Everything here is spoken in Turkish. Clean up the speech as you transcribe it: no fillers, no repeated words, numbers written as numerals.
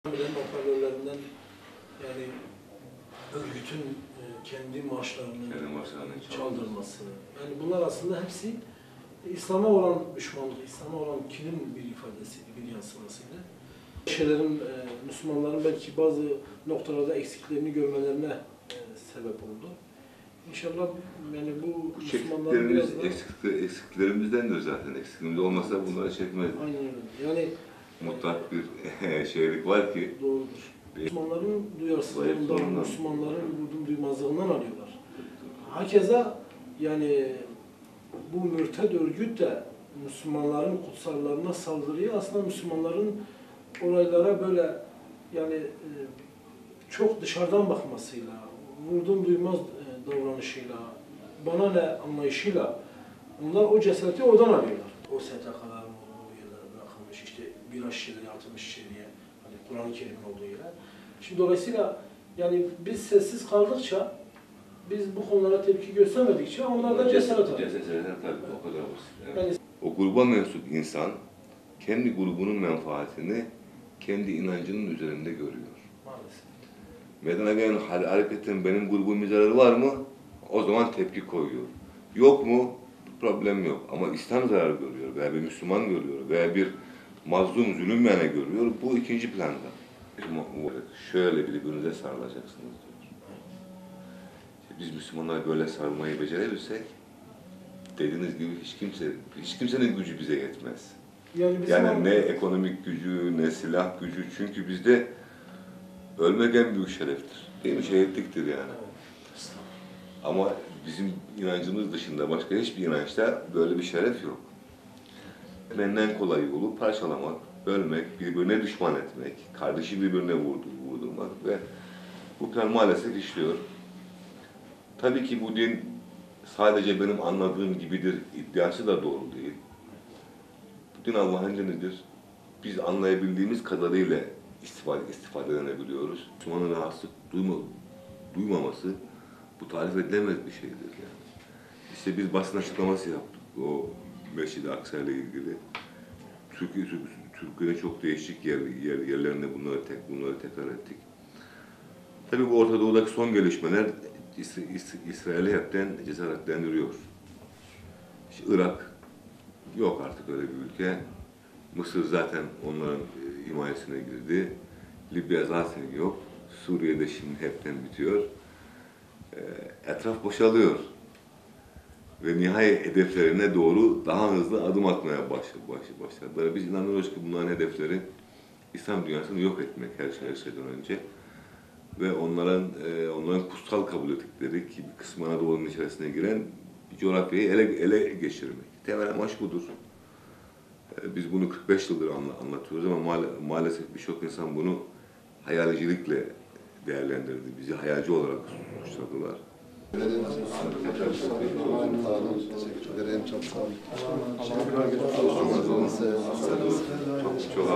Hoparlörlerinden yani örgütün kendi marşlarını çaldırması. Yani bunlar aslında hepsi İslam'a olan düşmanlık, İslam'a olan kinin bir ifadesiydi, bir yansımasıydı. Şeylerin, Müslümanların belki bazı noktalarda eksiklerini görmelerine sebep oldu. İnşallah yani bu Müslümanların biraz da... Eksiklerimizdendir zaten. Eksikliğimiz olmasa bunları çekmezdik. Aynen öyle. Yani mutlak bir şeylik var ki. Doğrudur. Müslümanların duyarsızlığından, Müslümanların vurdum duymazlığından alıyorlar. Hakeza yani bu mürted örgüt de Müslümanların kutsallarına saldırıyor. Aslında Müslümanların olaylara böyle yani çok dışarıdan bakmasıyla, vurdum duymaz davranışıyla, bana ne anlayışıyla onlar o cesareti oradan alıyorlar. O STK'ların olduğu yerlere bırakılmış, işte biraz şişeleri atılmış içeriye, hani Kur'an-ı Kerim'in olduğu yere. Şimdi dolayısıyla yani biz sessiz kaldıkça, biz bu konulara tepki göstermedikçe onlar da cesaret alıyor. Tabii o kadar basit. Evet. Yani, o gruba mensup insan kendi grubunun menfaatini kendi inancının üzerinde görüyor. Maalesef. Meydana gelen hareketin benim grubumun zararı var mı? O zaman tepki koyuyor. Yok mu? Problem yok. Ama İslam zarar görüyor veya bir Müslüman görüyor veya bir mazlum zulümmene görüyor. Bu ikinci planda. Şöyle birbirinize sarılacaksınız diyor. Biz Müslümanlar böyle sarılmayı becerebilirsek, dediğiniz gibi hiç kimsenin gücü bize yetmez. Yani ne ekonomik gücü, ne silah gücü. Çünkü bizde ölmek en büyük şereftir. Değil mi? Şehitliktir yani. Ama bizim inancımız dışında başka hiçbir inançta böyle bir şeref yok. En kolay yolu parçalamak, bölmek, birbirine düşman etmek, kardeşi birbirine vurdurmak ve bu plan maalesef işliyor. Tabii ki bu din sadece benim anladığım gibidir iddiası da doğru değil. Bu din Allah'ın dinidir. Biz anlayabildiğimiz kadarıyla istifade edebiliyoruz. Müslümanın rahatsızlık duymaması bu tarif edilemez bir şeydir yani. İşte biz basın açıklaması yaptık o Mescid-i Aksa ile ilgili. Türkiye'de çok değişik yerlerinde bunları tekrar ettik. Tabii bu Orta Doğu'daki son gelişmeler İsrail'i hepten cesaretlendiriyor. İşte Irak yok artık öyle bir ülke. Mısır zaten onların himayesine girdi. Libya zaten yok. Suriye'de şimdi hepten bitiyor. Etraf boşalıyor. Ve nihai hedeflerine doğru daha hızlı adım atmaya başladılar. Biz inanıyoruz ki bunların hedefleri İslam dünyasını yok etmek her şeyden önce. Ve onların kutsal kabul ettikleri ki bir kısmı Anadolu'nun içerisine giren bir coğrafyayı ele geçirmek. Temel amaç budur. Biz bunu 45 yıldır anlatıyoruz ama maalesef birçok insan bunu hayalcilikle değerlendirdi. Bizi hayalci olarak suçladılar. Çok sağ olun. Çok